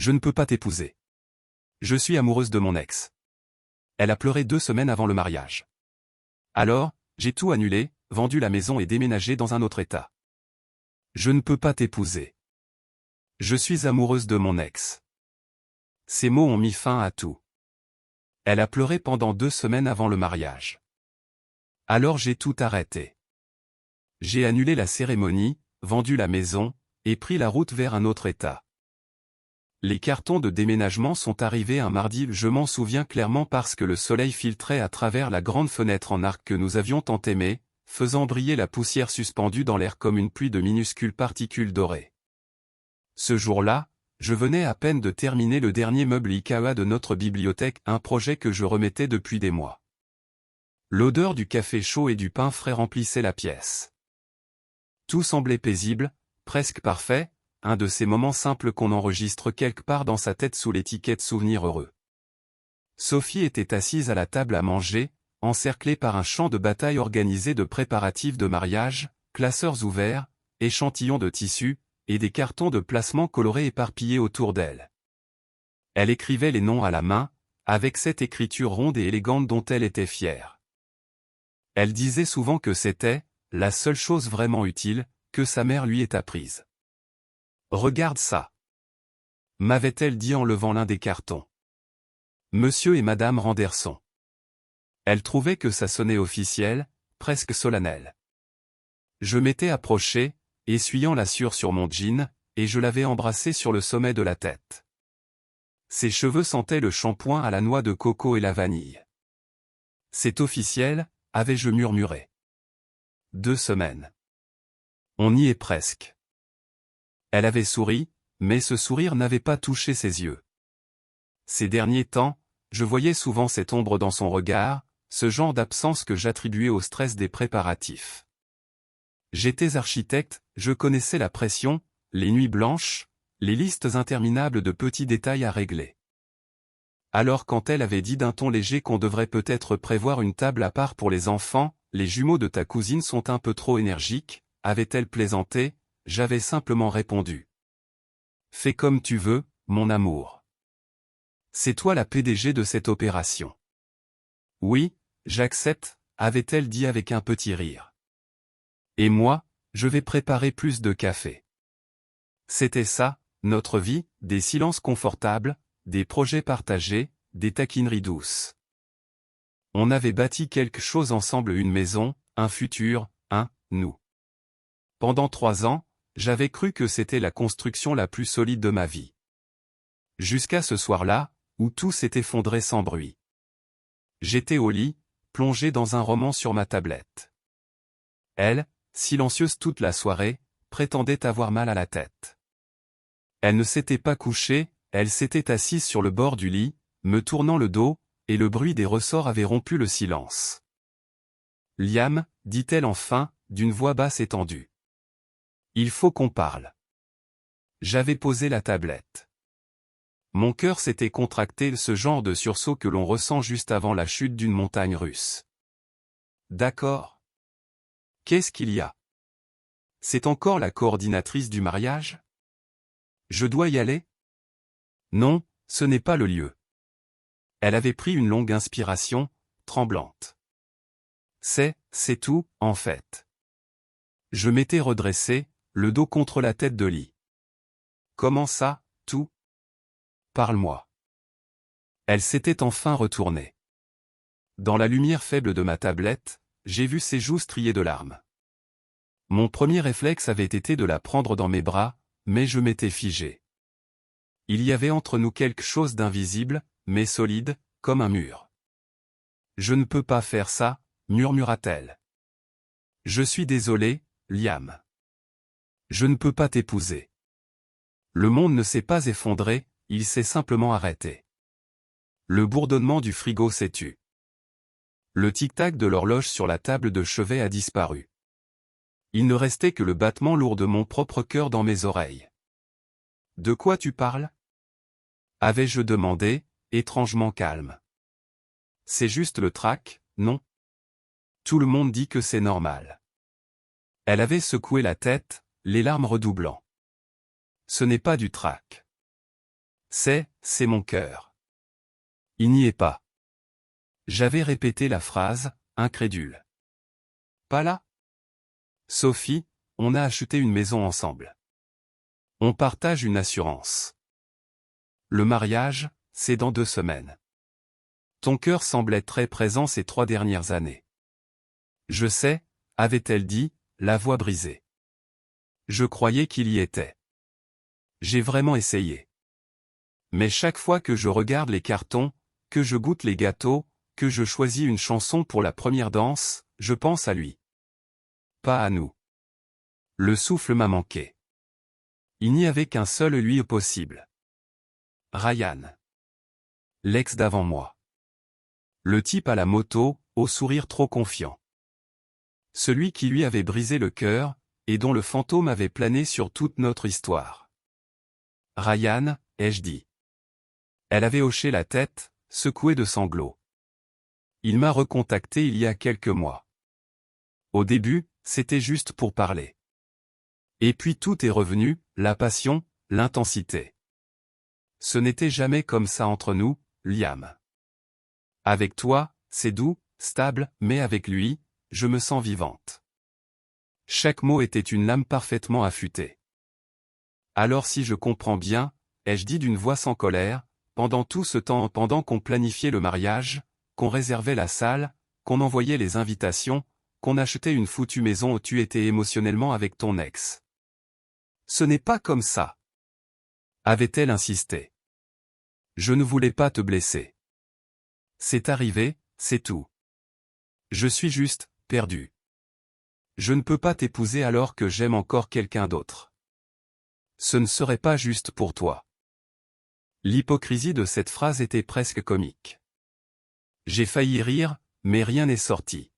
Je ne peux pas t'épouser. Je suis amoureuse de mon ex. Elle a pleuré 2 semaines avant le mariage. Alors, j'ai tout annulé, vendu la maison et déménagé dans un autre état. Je ne peux pas t'épouser. Je suis amoureuse de mon ex. Ces mots ont mis fin à tout. Elle a pleuré pendant 2 semaines avant le mariage. Alors j'ai tout arrêté. J'ai annulé la cérémonie, vendu la maison, et pris la route vers un autre état. Les cartons de déménagement sont arrivés un mardi, je m'en souviens clairement parce que le soleil filtrait à travers la grande fenêtre en arc que nous avions tant aimée, faisant briller la poussière suspendue dans l'air comme une pluie de minuscules particules dorées. Ce jour-là, je venais à peine de terminer le dernier meuble IKEA de notre bibliothèque, un projet que je remettais depuis des mois. L'odeur du café chaud et du pain frais remplissait la pièce. Tout semblait paisible, presque parfait, un de ces moments simples qu'on enregistre quelque part dans sa tête sous l'étiquette souvenir heureux. Sophie était assise à la table à manger, encerclée par un champ de bataille organisé de préparatifs de mariage, classeurs ouverts, échantillons de tissus, et des cartons de placement colorés éparpillés autour d'elle. Elle écrivait les noms à la main, avec cette écriture ronde et élégante dont elle était fière. Elle disait souvent que c'était la seule chose vraiment utile que sa mère lui ait apprise. « Regarde ça !» m'avait-elle dit en levant l'un des cartons. Monsieur et Madame Randerson. Elle trouvait que ça sonnait officiel, presque solennel. Je m'étais approché, essuyant la sueur sur mon jean, et je l'avais embrassée sur le sommet de la tête. Ses cheveux sentaient le shampoing à la noix de coco et la vanille. C'est officiel, avais-je murmuré. 2 semaines. On y est presque. Elle avait souri, mais ce sourire n'avait pas touché ses yeux. Ces derniers temps, je voyais souvent cette ombre dans son regard, ce genre d'absence que j'attribuais au stress des préparatifs. J'étais architecte, je connaissais la pression, les nuits blanches, les listes interminables de petits détails à régler. Alors quand elle avait dit d'un ton léger qu'on devrait peut-être prévoir une table à part pour les enfants, les jumeaux de ta cousine sont un peu trop énergiques, avait-elle plaisanté, j'avais simplement répondu. Fais comme tu veux, mon amour. C'est toi la PDG de cette opération. Oui, j'accepte, avait-elle dit avec un petit rire. Et moi, je vais préparer plus de café. C'était ça, notre vie, des silences confortables, des projets partagés, des taquineries douces. On avait bâti quelque chose ensemble, une maison, un futur, nous. Pendant 3 ans, j'avais cru que c'était la construction la plus solide de ma vie. Jusqu'à ce soir-là, où tout s'est effondré sans bruit. J'étais au lit, plongé dans un roman sur ma tablette. Elle, silencieuse toute la soirée, prétendait avoir mal à la tête. Elle ne s'était pas couchée, elle s'était assise sur le bord du lit, me tournant le dos, et le bruit des ressorts avait rompu le silence. « Liam, dit-elle enfin, d'une voix basse et tendue. Il faut qu'on parle. » J'avais posé la tablette. Mon cœur s'était contracté, ce genre de sursaut que l'on ressent juste avant la chute d'une montagne russe. D'accord. Qu'est-ce qu'il y a? C'est encore la coordinatrice du mariage? Je dois y aller? Non, ce n'est pas le lieu. Elle avait pris une longue inspiration, tremblante. C'est tout, en fait. Je m'étais redressé, le dos contre la tête de lit. Comment ça, tout? Parle-moi. Elle s'était enfin retournée. Dans la lumière faible de ma tablette, j'ai vu ses joues striées de larmes. Mon premier réflexe avait été de la prendre dans mes bras, mais je m'étais figé. Il y avait entre nous quelque chose d'invisible, mais solide, comme un mur. Je ne peux pas faire ça, murmura-t-elle. Je suis désolé, Liam. Je ne peux pas t'épouser. Le monde ne s'est pas effondré, il s'est simplement arrêté. Le bourdonnement du frigo s'est tu. Le tic-tac de l'horloge sur la table de chevet a disparu. Il ne restait que le battement lourd de mon propre cœur dans mes oreilles. De quoi tu parles? Avais-je demandé, étrangement calme. C'est juste le trac, non? Tout le monde dit que c'est normal. Elle avait secoué la tête, les larmes redoublant. Ce n'est pas du trac. C'est mon cœur. Il n'y est pas. J'avais répété la phrase, incrédule. Pas là? Sophie, on a acheté une maison ensemble. On partage une assurance. Le mariage, c'est dans 2 semaines. Ton cœur semblait très présent ces 3 dernières années. Je sais, avait-elle dit, la voix brisée. Je croyais qu'il y était. J'ai vraiment essayé. Mais chaque fois que je regarde les cartons, que je goûte les gâteaux, que je choisis une chanson pour la première danse, je pense à lui. Pas à nous. Le souffle m'a manqué. Il n'y avait qu'un seul lui possible. Ryan. L'ex d'avant moi. Le type à la moto, au sourire trop confiant. Celui qui lui avait brisé le cœur, et dont le fantôme avait plané sur toute notre histoire. Ryan, ai-je dit. Elle avait hoché la tête, secouée de sanglots. Il m'a recontacté il y a quelques mois. Au début, c'était juste pour parler. Et puis tout est revenu, la passion, l'intensité. Ce n'était jamais comme ça entre nous, Liam. Avec toi, c'est doux, stable, mais avec lui, je me sens vivante. Chaque mot était une lame parfaitement affûtée. Alors si je comprends bien, ai-je dit d'une voix sans colère, pendant tout ce temps, pendant qu'on planifiait le mariage, qu'on réservait la salle, qu'on envoyait les invitations, qu'on achetait une foutue maison où tu étais émotionnellement avec ton ex. Ce n'est pas comme ça. Avait-elle insisté. Je ne voulais pas te blesser. C'est arrivé, c'est tout. Je suis juste, perdu. Je ne peux pas t'épouser alors que j'aime encore quelqu'un d'autre. Ce ne serait pas juste pour toi. L'hypocrisie de cette phrase était presque comique. J'ai failli rire, mais rien n'est sorti.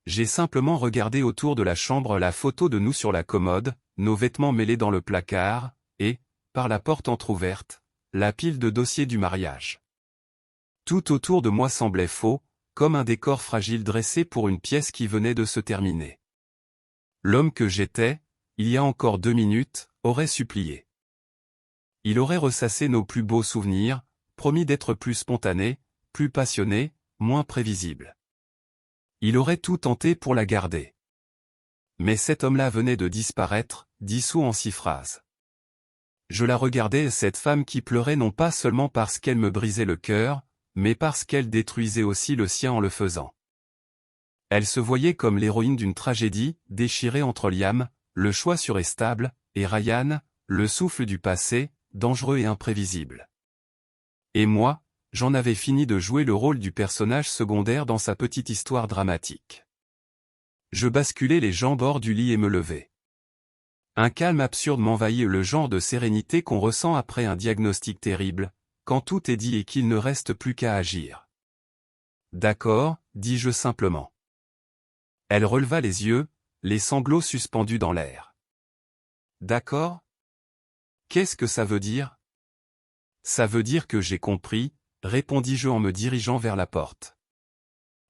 J'ai simplement regardé autour de la chambre la photo de nous sur la commode, nos vêtements mêlés dans le placard, et, par la porte entr'ouverte, la pile de dossiers du mariage. Tout autour de moi semblait faux, comme un décor fragile dressé pour une pièce qui venait de se terminer. L'homme que j'étais, il y a encore 2 minutes, aurait supplié. Il aurait ressassé nos plus beaux souvenirs, promis d'être plus spontané, plus passionné, moins prévisible. Il aurait tout tenté pour la garder. Mais cet homme-là venait de disparaître, dissous en 6 phrases. Je la regardais, cette femme qui pleurait non pas seulement parce qu'elle me brisait le cœur, mais parce qu'elle détruisait aussi le sien en le faisant. Elle se voyait comme l'héroïne d'une tragédie, déchirée entre Liam, le choix sûr et stable, et Ryan, le souffle du passé, dangereux et imprévisible. Et moi, j'en avais fini de jouer le rôle du personnage secondaire dans sa petite histoire dramatique. Je basculais les jambes hors du lit et me levais. Un calme absurde m'envahit, le genre de sérénité qu'on ressent après un diagnostic terrible, quand tout est dit et qu'il ne reste plus qu'à agir. D'accord, dis-je simplement. Elle releva les yeux, les sanglots suspendus dans l'air. D'accord? Qu'est-ce que ça veut dire? Ça veut dire que j'ai compris, répondis-je en me dirigeant vers la porte.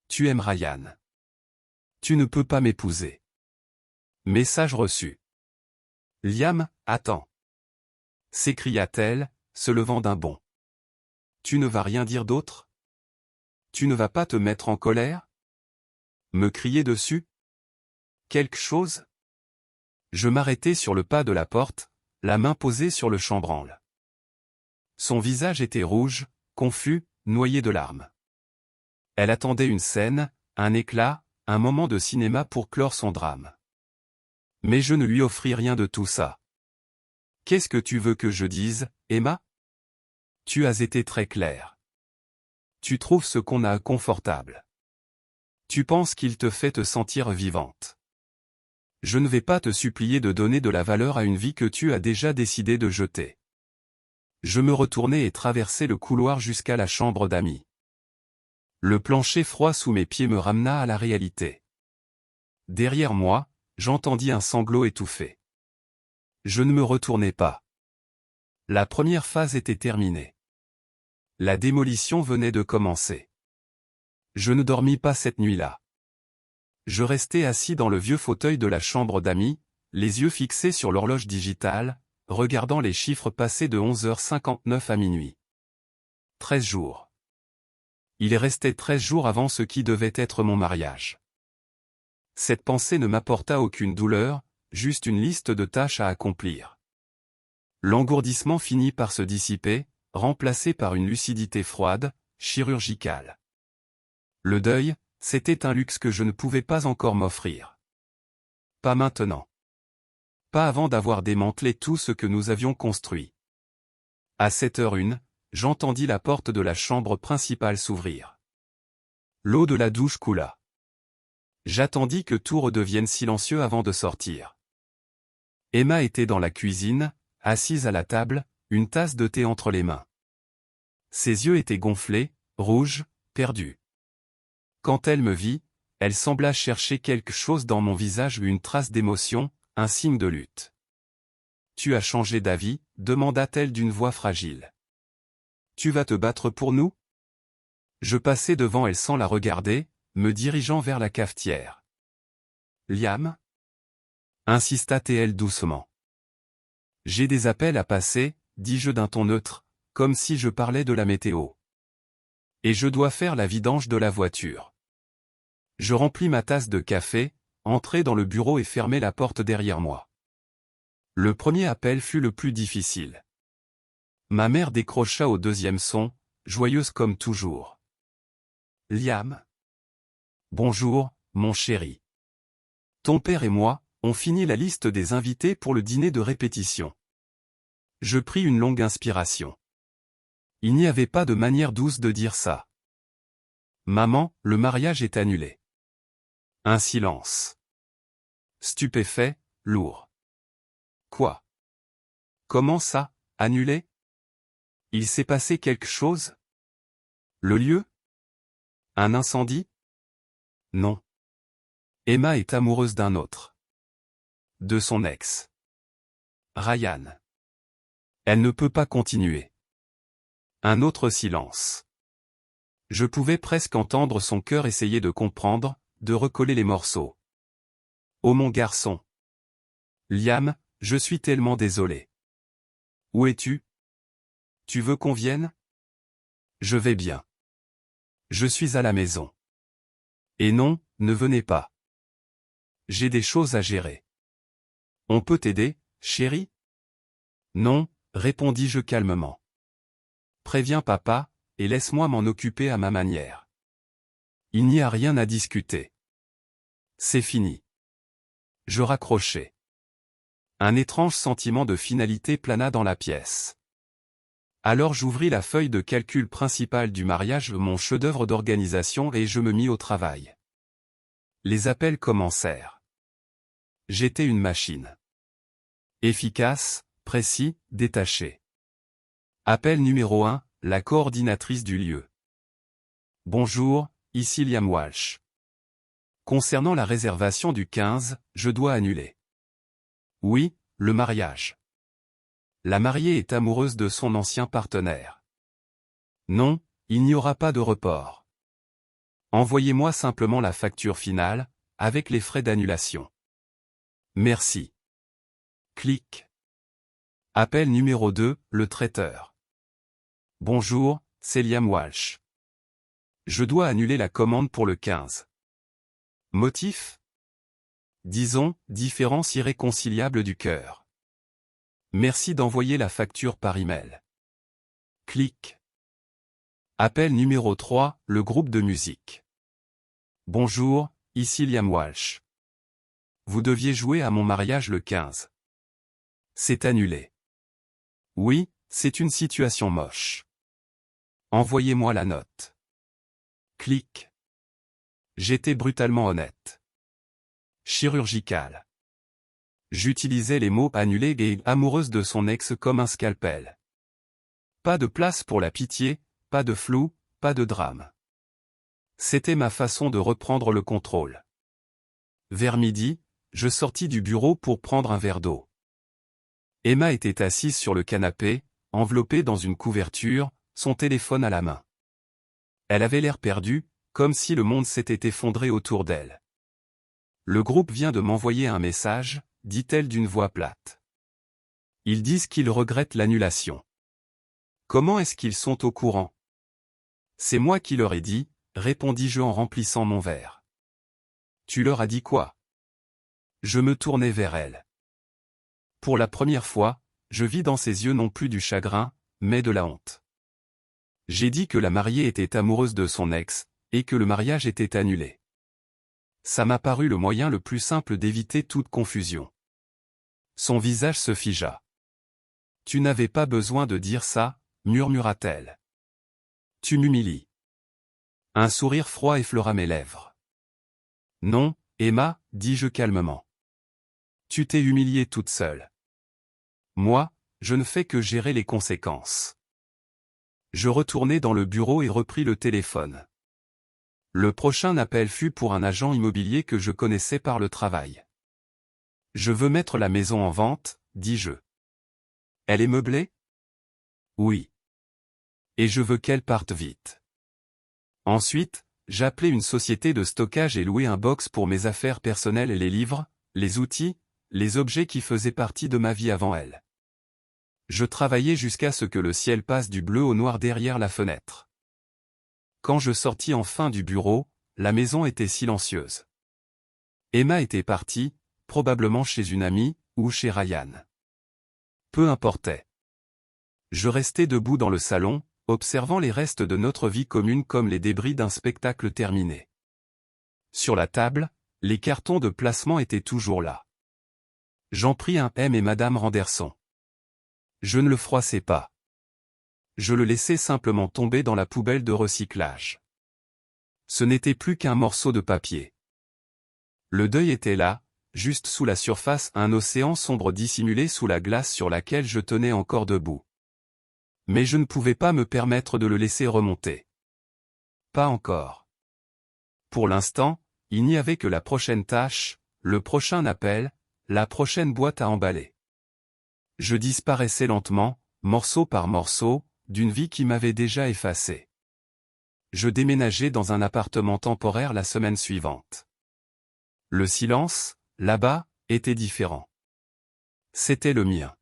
Tu aimes Ryan. Tu ne peux pas m'épouser. Message reçu. Liam, attends. S'écria-t-elle, se levant d'un bond. Tu ne vas rien dire d'autre? Tu ne vas pas te mettre en colère? Me crier dessus? Quelque chose? Je m'arrêtai sur le pas de la porte, la main posée sur le chambranle. Son visage était rouge, confus, noyé de larmes. Elle attendait une scène, un éclat, un moment de cinéma pour clore son drame. Mais je ne lui offris rien de tout ça. Qu'est-ce que tu veux que je dise, Emma? Tu as été très claire. Tu trouves ce qu'on a confortable. Tu penses qu'il te fait te sentir vivante. Je ne vais pas te supplier de donner de la valeur à une vie que tu as déjà décidé de jeter. Je me retournai et traversai le couloir jusqu'à la chambre d'amis. Le plancher froid sous mes pieds me ramena à la réalité. Derrière moi, j'entendis un sanglot étouffé. Je ne me retournai pas. La première phase était terminée. La démolition venait de commencer. Je ne dormis pas cette nuit-là. Je restai assis dans le vieux fauteuil de la chambre d'amis, les yeux fixés sur l'horloge digitale, regardant les chiffres passer de 11h59 à minuit. 13 jours. Il restait 13 jours avant ce qui devait être mon mariage. Cette pensée ne m'apporta aucune douleur, juste une liste de tâches à accomplir. L'engourdissement finit par se dissiper, remplacé par une lucidité froide, chirurgicale. Le deuil, c'était un luxe que je ne pouvais pas encore m'offrir. Pas maintenant. Pas avant d'avoir démantelé tout ce que nous avions construit. À 7h01, j'entendis la porte de la chambre principale s'ouvrir. L'eau de la douche coula. J'attendis que tout redevienne silencieux avant de sortir. Emma était dans la cuisine, assise à la table, une tasse de thé entre les mains. Ses yeux étaient gonflés, rouges, perdus. Quand elle me vit, elle sembla chercher quelque chose dans mon visage, une trace d'émotion, un signe de lutte. « Tu as changé d'avis ?» demanda-t-elle d'une voix fragile. « Tu vas te battre pour nous ?» Je passai devant elle sans la regarder, me dirigeant vers la cafetière. « Liam ?» insista-t-elle doucement. « J'ai des appels à passer, » dis-je d'un ton neutre, comme si je parlais de la météo. « Et je dois faire la vidange de la voiture. » Je remplis ma tasse de café, entrai dans le bureau et fermai la porte derrière moi. Le premier appel fut le plus difficile. Ma mère décrocha au deuxième son, joyeuse comme toujours. « Liam ? » ?»« Bonjour, mon chéri. Ton père et moi, on finit la liste des invités pour le dîner de répétition. » Je pris une longue inspiration. Il n'y avait pas de manière douce de dire ça. « Maman, le mariage est annulé. » Un silence. Stupéfait, lourd. « Quoi ? Comment ça, annulé ? Il s'est passé quelque chose ? Le lieu ? Un incendie ? Non. Emma est amoureuse d'un autre. De son ex. Ryan. Elle ne peut pas continuer. Un autre silence. Je pouvais presque entendre son cœur essayer de comprendre, de recoller les morceaux. Oh mon garçon. Liam, je suis tellement désolé. Où es-tu ? Tu veux qu'on vienne ? Je vais bien. Je suis à la maison. Et non, ne venez pas. J'ai des choses à gérer. On peut t'aider, chérie ? Non, répondis-je calmement. Préviens papa, et laisse-moi m'en occuper à ma manière. Il n'y a rien à discuter. C'est fini. Je raccrochai. Un étrange sentiment de finalité plana dans la pièce. Alors j'ouvris la feuille de calcul principale du mariage, mon chef-d'œuvre d'organisation, et je me mis au travail. Les appels commencèrent. J'étais une machine. Efficace, précis, détaché. Appel numéro 1, la coordinatrice du lieu. Bonjour, ici Liam Walsh. Concernant la réservation du 15, je dois annuler. Oui, le mariage. La mariée est amoureuse de son ancien partenaire. Non, il n'y aura pas de report. Envoyez-moi simplement la facture finale, avec les frais d'annulation. Merci. Clic. Appel numéro 2, le traiteur. Bonjour, c'est Liam Walsh. Je dois annuler la commande pour le 15. Motif ? Disons, différence irréconciliable du cœur. Merci d'envoyer la facture par email. Clic. Appel numéro 3, le groupe de musique. Bonjour, ici Liam Walsh. Vous deviez jouer à mon mariage le 15. C'est annulé. Oui, c'est une situation moche. Envoyez-moi la note. Clic. J'étais brutalement honnête. Chirurgical. J'utilisais les mots annulé et amoureuse de son ex comme un scalpel. Pas de place pour la pitié, pas de flou, pas de drame. C'était ma façon de reprendre le contrôle. Vers midi, je sortis du bureau pour prendre un verre d'eau. Emma était assise sur le canapé, enveloppée dans une couverture, son téléphone à la main. Elle avait l'air perdue, comme si le monde s'était effondré autour d'elle. « Le groupe vient de m'envoyer un message », dit-elle d'une voix plate. « Ils disent qu'ils regrettent l'annulation. Comment est-ce qu'ils sont au courant? C'est moi qui leur ai dit, répondis-je en remplissant mon verre. Tu leur as dit quoi? Je me tournai vers elle. Pour la première fois, je vis dans ses yeux non plus du chagrin, mais de la honte. J'ai dit que la mariée était amoureuse de son ex, et que le mariage était annulé. Ça m'a paru le moyen le plus simple d'éviter toute confusion. Son visage se figea. Tu n'avais pas besoin de dire ça, murmura-t-elle. Tu m'humilies. Un sourire froid effleura mes lèvres. Non, Emma, dis-je calmement. Tu t'es humiliée toute seule. Moi, je ne fais que gérer les conséquences. Je retournai dans le bureau et repris le téléphone. Le prochain appel fut pour un agent immobilier que je connaissais par le travail. Je veux mettre la maison en vente, dis-je. Elle est meublée? Oui. Et je veux qu'elle parte vite. Ensuite, j'appelai une société de stockage et louai un box pour mes affaires personnelles et les livres, les outils, les objets qui faisaient partie de ma vie avant elle. Je travaillai jusqu'à ce que le ciel passe du bleu au noir derrière la fenêtre. Quand je sortis enfin du bureau, la maison était silencieuse. Emma était partie, probablement chez une amie, ou chez Ryan. Peu importait. Je restai debout dans le salon, observant les restes de notre vie commune comme les débris d'un spectacle terminé. Sur la table, les cartons de placement étaient toujours là. J'en pris un M et Madame Randerson. Je ne le froissai pas. Je le laissai simplement tomber dans la poubelle de recyclage. Ce n'était plus qu'un morceau de papier. Le deuil était là, juste sous la surface, un océan sombre dissimulé sous la glace sur laquelle je tenais encore debout. Mais je ne pouvais pas me permettre de le laisser remonter. Pas encore. Pour l'instant, il n'y avait que la prochaine tâche, le prochain appel, la prochaine boîte à emballer. Je disparaissais lentement, morceau par morceau, d'une vie qui m'avait déjà effacé. Je déménageai dans un appartement temporaire la semaine suivante. Le silence, là-bas, était différent. C'était le mien.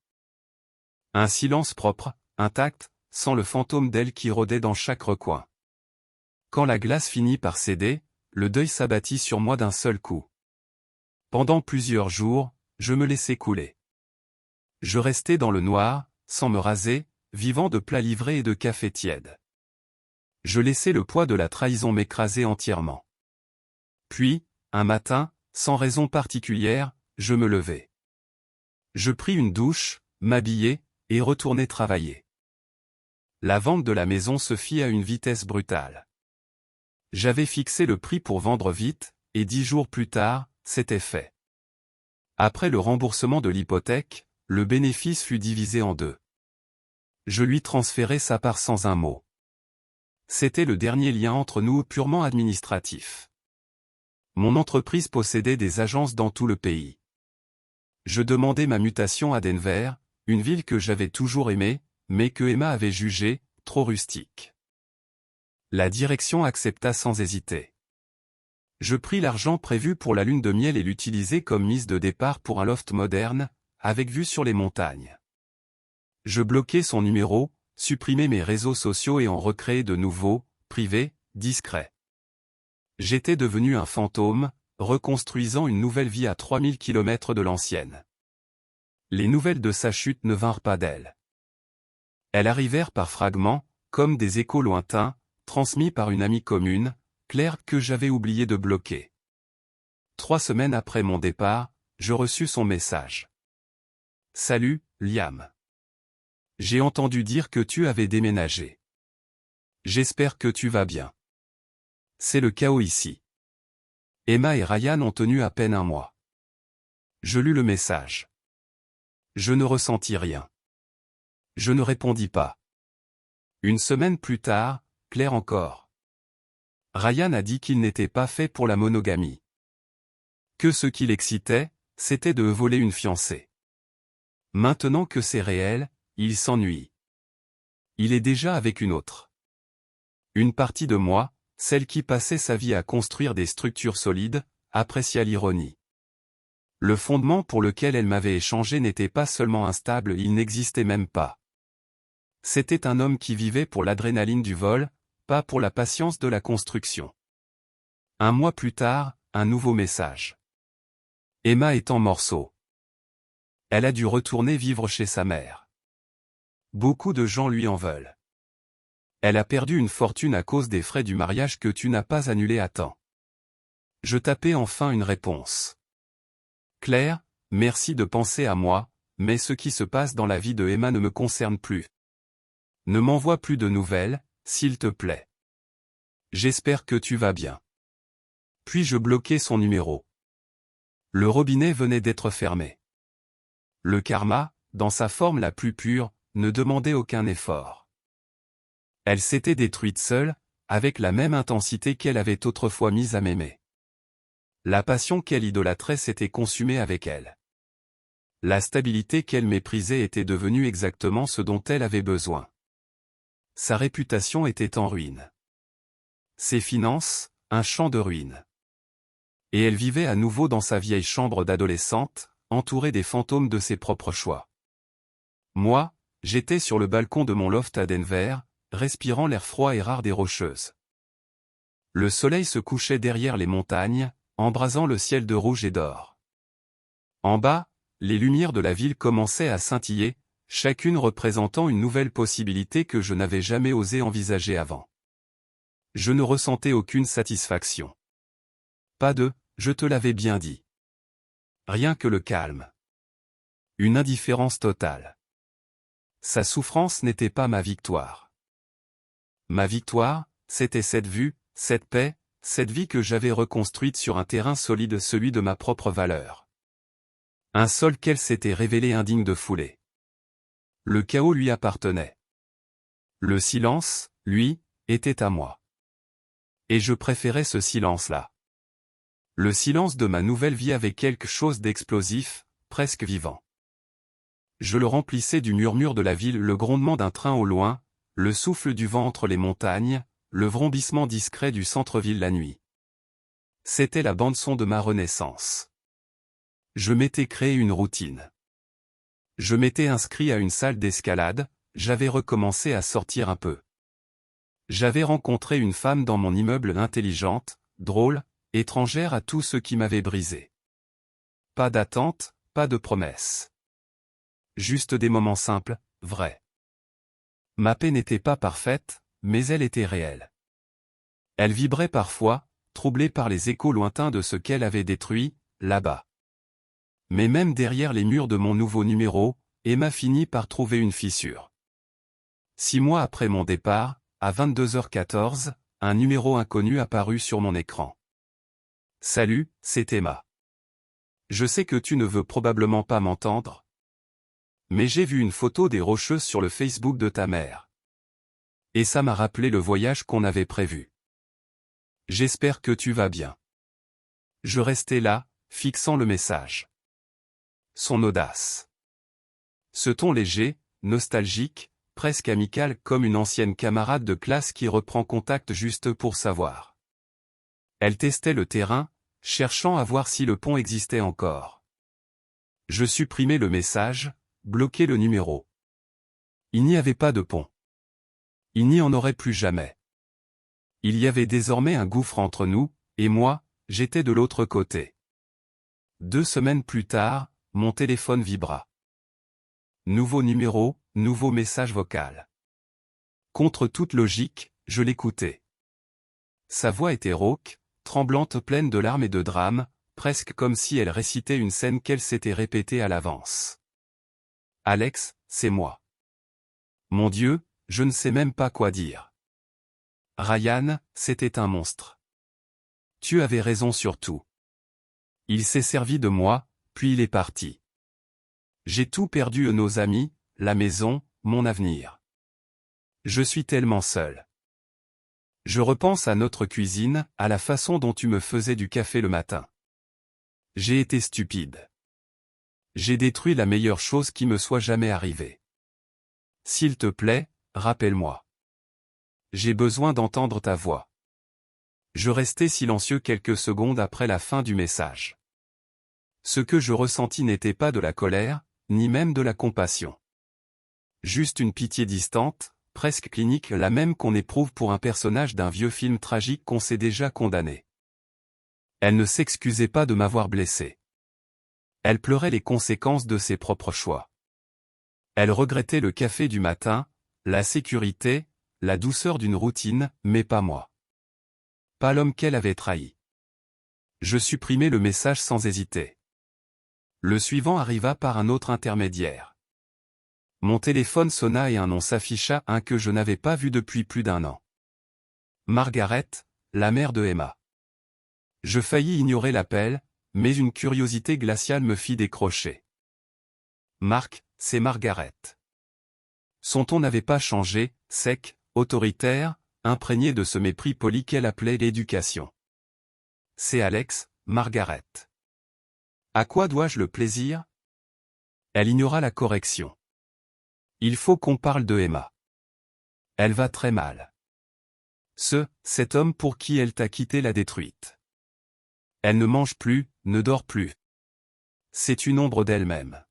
Un silence propre, intact, sans le fantôme d'elle qui rôdait dans chaque recoin. Quand la glace finit par céder, le deuil s'abattit sur moi d'un seul coup. Pendant plusieurs jours, je me laissai couler. Je restais dans le noir, sans me raser, vivant de plats livrés et de café tiède. Je laissais le poids de la trahison m'écraser entièrement. Puis, un matin, sans raison particulière, je me levai. Je pris une douche, m'habillai, et retournai travailler. La vente de la maison se fit à une vitesse brutale. J'avais fixé le prix pour vendre vite, et 10 jours plus tard, c'était fait. Après le remboursement de l'hypothèque, le bénéfice fut divisé en deux. Je lui transférai sa part sans un mot. C'était le dernier lien entre nous purement administratif. Mon entreprise possédait des agences dans tout le pays. Je demandai ma mutation à Denver, une ville que j'avais toujours aimée, mais que Emma avait jugée trop rustique. La direction accepta sans hésiter. Je pris l'argent prévu pour la lune de miel et l'utilisai comme mise de départ pour un loft moderne, avec vue sur les montagnes. Je bloquai son numéro, supprimai mes réseaux sociaux et en recréai de nouveaux, privés, discrets. J'étais devenu un fantôme, reconstruisant une nouvelle vie à 3000 km de l'ancienne. Les nouvelles de sa chute ne vinrent pas d'elle. Elles arrivèrent par fragments, comme des échos lointains, transmis par une amie commune, Claire, que j'avais oublié de bloquer. 3 semaines après mon départ, je reçus son message. Salut, Liam. J'ai entendu dire que tu avais déménagé. J'espère que tu vas bien. C'est le chaos ici. Emma et Ryan ont tenu à peine un mois. Je lus le message. Je ne ressentis rien. Je ne répondis pas. Une semaine plus tard, Claire encore. Ryan a dit qu'il n'était pas fait pour la monogamie. Que ce qui l'excitait, c'était de voler une fiancée. Maintenant que c'est réel, il s'ennuie. Il est déjà avec une autre. Une partie de moi, celle qui passait sa vie à construire des structures solides, apprécia l'ironie. Le fondement pour lequel elle m'avait échangé n'était pas seulement instable, il n'existait même pas. C'était un homme qui vivait pour l'adrénaline du vol, pas pour la patience de la construction. Un mois plus tard, un nouveau message. Emma est en morceaux. Elle a dû retourner vivre chez sa mère. Beaucoup de gens lui en veulent. Elle a perdu une fortune à cause des frais du mariage que tu n'as pas annulé à temps. Je tapais enfin une réponse. Claire, merci de penser à moi, mais ce qui se passe dans la vie de Emma ne me concerne plus. Ne m'envoie plus de nouvelles, s'il te plaît. J'espère que tu vas bien. Puis je bloquai son numéro. Le robinet venait d'être fermé. Le karma, dans sa forme la plus pure, ne demandait aucun effort. Elle s'était détruite seule, avec la même intensité qu'elle avait autrefois mise à m'aimer. La passion qu'elle idolâtrait s'était consumée avec elle. La stabilité qu'elle méprisait était devenue exactement ce dont elle avait besoin. Sa réputation était en ruine. Ses finances, un champ de ruines. Et elle vivait à nouveau dans sa vieille chambre d'adolescente, entourée des fantômes de ses propres choix. Moi, j'étais sur le balcon de mon loft à Denver, respirant l'air froid et rare des Rocheuses. Le soleil se couchait derrière les montagnes, embrasant le ciel de rouge et d'or. En bas, les lumières de la ville commençaient à scintiller, chacune représentant une nouvelle possibilité que je n'avais jamais osé envisager avant. Je ne ressentais aucune satisfaction. Pas de « je te l'avais bien dit ». Rien que le calme. Une indifférence totale. Sa souffrance n'était pas ma victoire. Ma victoire, c'était cette vue, cette paix, cette vie que j'avais reconstruite sur un terrain solide, celui de ma propre valeur. Un sol qu'elle s'était révélé indigne de fouler. Le chaos lui appartenait. Le silence, lui, était à moi. Et je préférais ce silence-là. Le silence de ma nouvelle vie avait quelque chose d'explosif, presque vivant. Je le remplissais du murmure de la ville, le grondement d'un train au loin, le souffle du vent entre les montagnes, le vrombissement discret du centre-ville la nuit. C'était la bande-son de ma renaissance. Je m'étais créé une routine. Je m'étais inscrit à une salle d'escalade, j'avais recommencé à sortir un peu. J'avais rencontré une femme dans mon immeuble intelligente, drôle, étrangère à tout ce qui m'avait brisé. Pas d'attente, pas de promesses. Juste des moments simples, vrais. Ma paix n'était pas parfaite, mais elle était réelle. Elle vibrait parfois, troublée par les échos lointains de ce qu'elle avait détruit, là-bas. Mais même derrière les murs de mon nouveau numéro, Emma finit par trouver une fissure. 6 mois après mon départ, à 22h14, un numéro inconnu apparut sur mon écran. Salut, c'est Emma. Je sais que tu ne veux probablement pas m'entendre. Mais j'ai vu une photo des Rocheuses sur le Facebook de ta mère. Et ça m'a rappelé le voyage qu'on avait prévu. J'espère que tu vas bien. Je restais là, fixant le message. Son audace. Ce ton léger, nostalgique, presque amical comme une ancienne camarade de classe qui reprend contact juste pour savoir. Elle testait le terrain, cherchant à voir si le pont existait encore. Je supprimais le message, bloquais le numéro. Il n'y avait pas de pont. Il n'y en aurait plus jamais. Il y avait désormais un gouffre entre nous, et moi, j'étais de l'autre côté. 2 semaines plus tard, mon téléphone vibra. Nouveau numéro, nouveau message vocal. Contre toute logique, je l'écoutais. Sa voix était rauque, tremblante, pleine de larmes et de drames, presque comme si elle récitait une scène qu'elle s'était répétée à l'avance. Alex, c'est moi. Mon Dieu, je ne sais même pas quoi dire. Ryan, c'était un monstre. Tu avais raison sur tout. Il s'est servi de moi, puis il est parti. J'ai tout perdu, nos amis, la maison, mon avenir. Je suis tellement seul. Je repense à notre cuisine, à la façon dont tu me faisais du café le matin. J'ai été stupide. J'ai détruit la meilleure chose qui me soit jamais arrivée. S'il te plaît, rappelle-moi. J'ai besoin d'entendre ta voix. Je restai silencieux quelques secondes après la fin du message. Ce que je ressentis n'était pas de la colère, ni même de la compassion. Juste une pitié distante, presque clinique, la même qu'on éprouve pour un personnage d'un vieux film tragique qu'on sait déjà condamné. Elle ne s'excusait pas de m'avoir blessé. Elle pleurait les conséquences de ses propres choix. Elle regrettait le café du matin, la sécurité, la douceur d'une routine, mais pas moi. Pas l'homme qu'elle avait trahi. Je supprimai le message sans hésiter. Le suivant arriva par un autre intermédiaire. Mon téléphone sonna et un nom s'afficha, un que je n'avais pas vu depuis plus d'1 an. Margaret, la mère de Emma. Je faillis ignorer l'appel, mais une curiosité glaciale me fit décrocher. Marc, c'est Margaret. Son ton n'avait pas changé, sec, autoritaire, imprégné de ce mépris poli qu'elle appelait l'éducation. C'est Alex, Margaret. À quoi dois-je le plaisir? Elle ignora la correction. Il faut qu'on parle de Emma. Elle va très mal. Cet homme pour qui elle t'a quitté l'a détruite. Elle ne mange plus, ne dort plus. C'est une ombre d'elle-même.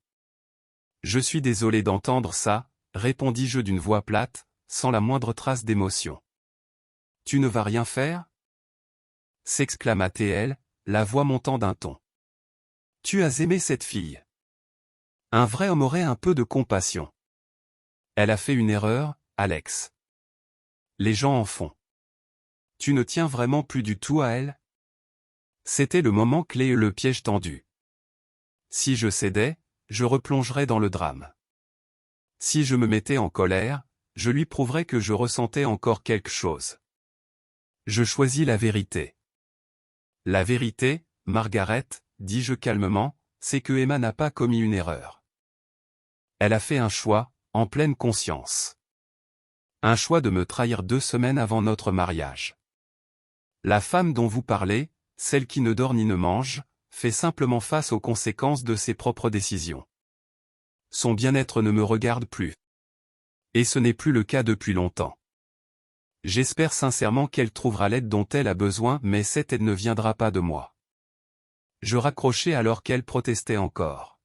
Je suis désolé d'entendre ça, répondis-je d'une voix plate, sans la moindre trace d'émotion. Tu ne vas rien faire? S'exclama-t-elle, la voix montant d'un ton. Tu as aimé cette fille. Un vrai homme aurait un peu de compassion. Elle a fait une erreur, Alex. Les gens en font. Tu ne tiens vraiment plus du tout à elle? C'était le moment clé et le piège tendu. Si je cédais, je replongerais dans le drame. Si je me mettais en colère, je lui prouverais que je ressentais encore quelque chose. Je choisis la vérité. La vérité, Margaret, dis-je calmement, c'est que Emma n'a pas commis une erreur. Elle a fait un choix, en pleine conscience. Un choix de me trahir 2 semaines avant notre mariage. La femme dont vous parlez, celle qui ne dort ni ne mange, fait simplement face aux conséquences de ses propres décisions. Son bien-être ne me regarde plus. Et ce n'est plus le cas depuis longtemps. J'espère sincèrement qu'elle trouvera l'aide dont elle a besoin, mais cette aide ne viendra pas de moi. Je raccrochai alors qu'elle protestait encore.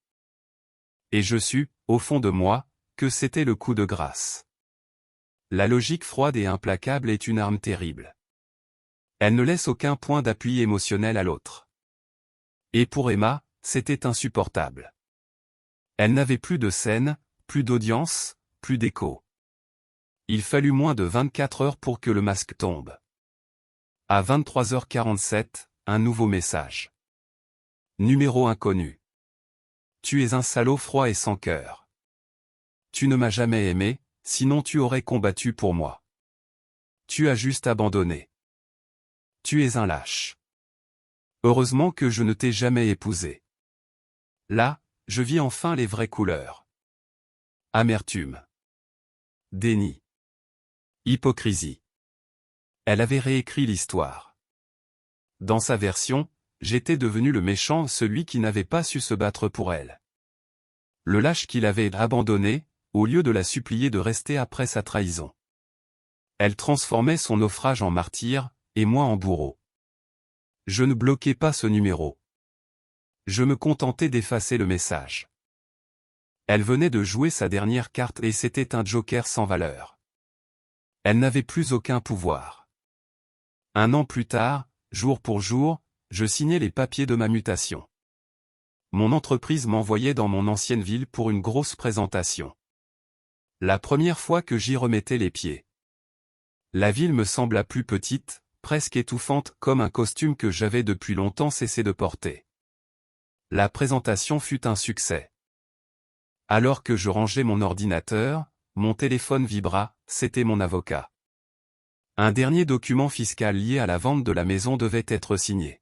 Et je sus, au fond de moi, que c'était le coup de grâce. La logique froide et implacable est une arme terrible. Elle ne laisse aucun point d'appui émotionnel à l'autre. Et pour Emma, c'était insupportable. Elle n'avait plus de scène, plus d'audience, plus d'écho. Il fallut moins de 24 heures pour que le masque tombe. À 23h47, un nouveau message. Numéro inconnu. Tu es un salaud froid et sans cœur. Tu ne m'as jamais aimé, sinon tu aurais combattu pour moi. Tu as juste abandonné. Tu es un lâche. Heureusement que je ne t'ai jamais épousé. Là, je vis enfin les vraies couleurs. Amertume. Déni. Hypocrisie. Elle avait réécrit l'histoire. Dans sa version, j'étais devenu le méchant, celui qui n'avait pas su se battre pour elle. Le lâche qui l'avait abandonné, au lieu de la supplier de rester après sa trahison. Elle transformait son naufrage en martyr, et moi en bourreau. Je ne bloquais pas ce numéro. Je me contentais d'effacer le message. Elle venait de jouer sa dernière carte et c'était un joker sans valeur. Elle n'avait plus aucun pouvoir. 1 an plus tard, jour pour jour, je signais les papiers de ma mutation. Mon entreprise m'envoyait dans mon ancienne ville pour une grosse présentation. La première fois que j'y remettais les pieds. La ville me sembla plus petite, presque étouffante, comme un costume que j'avais depuis longtemps cessé de porter. La présentation fut un succès. Alors que je rangeais mon ordinateur, mon téléphone vibra, c'était mon avocat. Un dernier document fiscal lié à la vente de la maison devait être signé.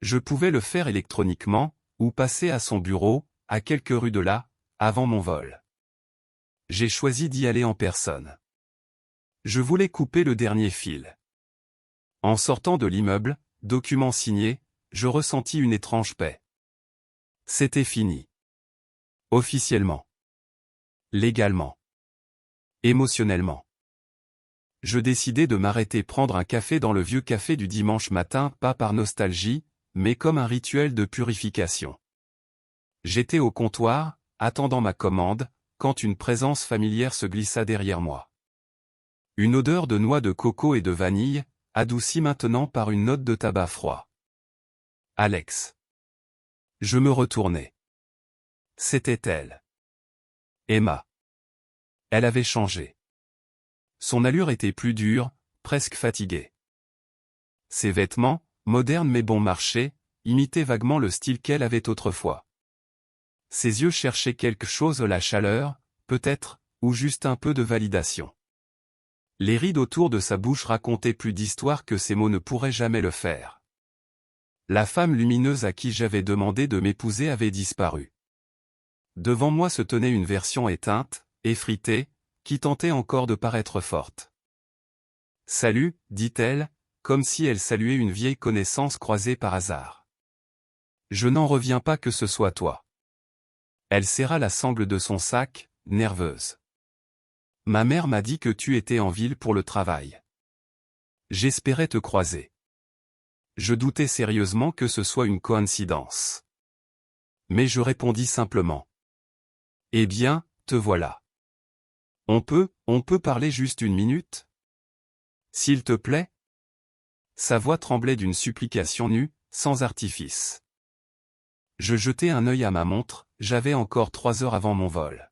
Je pouvais le faire électroniquement, ou passer à son bureau, à quelques rues de là, avant mon vol. J'ai choisi d'y aller en personne. Je voulais couper le dernier fil. En sortant de l'immeuble, document signé, je ressentis une étrange paix. C'était fini. Officiellement. Légalement. Émotionnellement. Je décidai de m'arrêter prendre un café dans le vieux café du dimanche matin, pas par nostalgie, mais comme un rituel de purification. J'étais au comptoir, attendant ma commande, quand une présence familière se glissa derrière moi. Une odeur de noix de coco et de vanille, adoucie maintenant par une note de tabac froid. Alex. Je me retournai. C'était elle. Emma. Elle avait changé. Son allure était plus dure, presque fatiguée. Ses vêtements, modernes mais bon marché, imitaient vaguement le style qu'elle avait autrefois. Ses yeux cherchaient quelque chose, la chaleur, peut-être, ou juste un peu de validation. Les rides autour de sa bouche racontaient plus d'histoires que ses mots ne pourraient jamais le faire. La femme lumineuse à qui j'avais demandé de m'épouser avait disparu. Devant moi se tenait une version éteinte, effritée, qui tentait encore de paraître forte. « Salut », dit-elle, comme si elle saluait une vieille connaissance croisée par hasard. « Je n'en reviens pas que ce soit toi. » Elle serra la sangle de son sac, nerveuse. « Ma mère m'a dit que tu étais en ville pour le travail. J'espérais te croiser. » Je doutais sérieusement que ce soit une coïncidence. Mais je répondis simplement. « Eh bien, te voilà. On peut parler juste une minute ? S'il te plaît ?» Sa voix tremblait d'une supplication nue, sans artifice. Je jetai un œil à ma montre, j'avais encore 3 heures avant mon vol.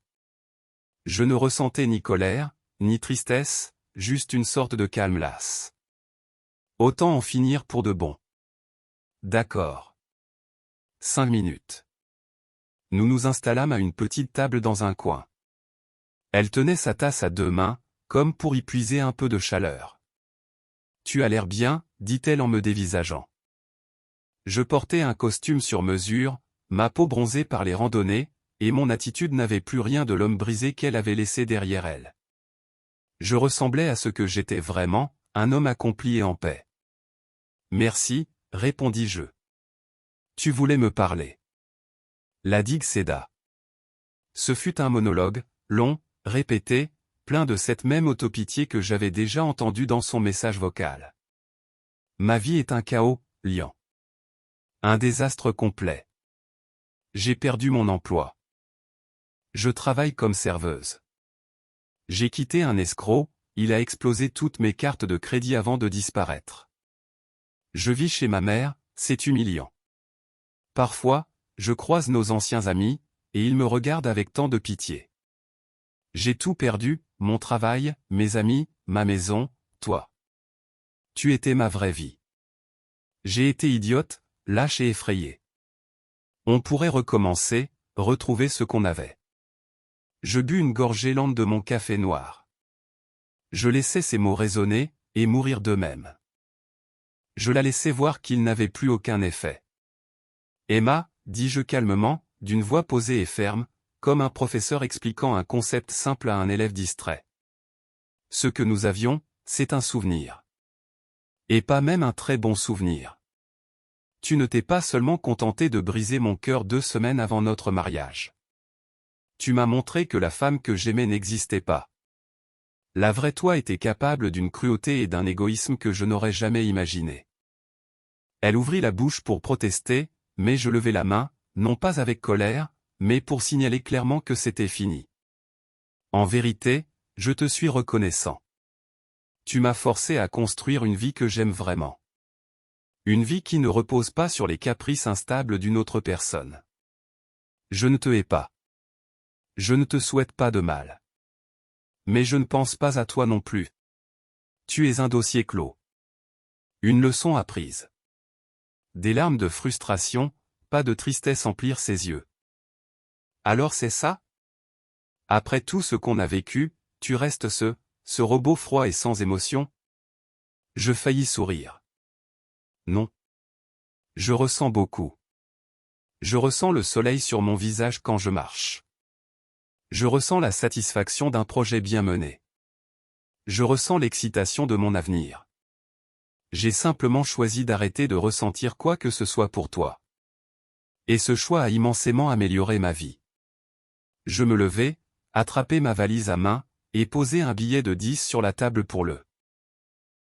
Je ne ressentais ni colère, ni tristesse, juste une sorte de calme lasse. Autant en finir pour de bon. D'accord. 5 minutes. Nous nous installâmes à une petite table dans un coin. Elle tenait sa tasse à 2 mains, comme pour y puiser un peu de chaleur. « Tu as l'air bien », dit-elle en me dévisageant. Je portais un costume sur mesure, ma peau bronzée par les randonnées, et mon attitude n'avait plus rien de l'homme brisé qu'elle avait laissé derrière elle. Je ressemblais à ce que j'étais vraiment, un homme accompli et en paix. « Merci », répondis-je. « Tu voulais me parler. » La digue céda. Ce fut un monologue, long, répété, plein de cette même autopitié que j'avais déjà entendue dans son message vocal. Ma vie est un chaos, Lian. Un désastre complet. J'ai perdu mon emploi. Je travaille comme serveuse. J'ai quitté un escroc, il a explosé toutes mes cartes de crédit avant de disparaître. Je vis chez ma mère, c'est humiliant. Parfois, je croise nos anciens amis, et ils me regardent avec tant de pitié. J'ai tout perdu, mon travail, mes amis, ma maison, toi. Tu étais ma vraie vie. J'ai été idiote, lâche et effrayée. On pourrait recommencer, retrouver ce qu'on avait. Je bus une gorgée lente de mon café noir. Je laissais ces mots résonner, et mourir d'eux-mêmes. Je la laissais voir qu'ils n'avaient plus aucun effet. Emma, dis-je calmement, d'une voix posée et ferme, comme un professeur expliquant un concept simple à un élève distrait. Ce que nous avions, c'est un souvenir. Et pas même un très bon souvenir. Tu ne t'es pas seulement contenté de briser mon cœur 2 semaines avant notre mariage. Tu m'as montré que la femme que j'aimais n'existait pas. La vraie toi était capable d'une cruauté et d'un égoïsme que je n'aurais jamais imaginé. Elle ouvrit la bouche pour protester, mais je levai la main, non pas avec colère, mais pour signaler clairement que c'était fini. En vérité, je te suis reconnaissant. Tu m'as forcé à construire une vie que j'aime vraiment. Une vie qui ne repose pas sur les caprices instables d'une autre personne. Je ne te hais pas. Je ne te souhaite pas de mal. Mais je ne pense pas à toi non plus. Tu es un dossier clos. Une leçon apprise. Des larmes de frustration, pas de tristesse emplirent ses yeux. Alors c'est ça ? Après tout ce qu'on a vécu, tu restes ce robot froid et sans émotion ? Je faillis sourire. Non. Je ressens beaucoup. Je ressens le soleil sur mon visage quand je marche. Je ressens la satisfaction d'un projet bien mené. Je ressens l'excitation de mon avenir. J'ai simplement choisi d'arrêter de ressentir quoi que ce soit pour toi. Et ce choix a immensément amélioré ma vie. Je me levai, attrapai ma valise à main, et posai un billet de 10 sur la table pour le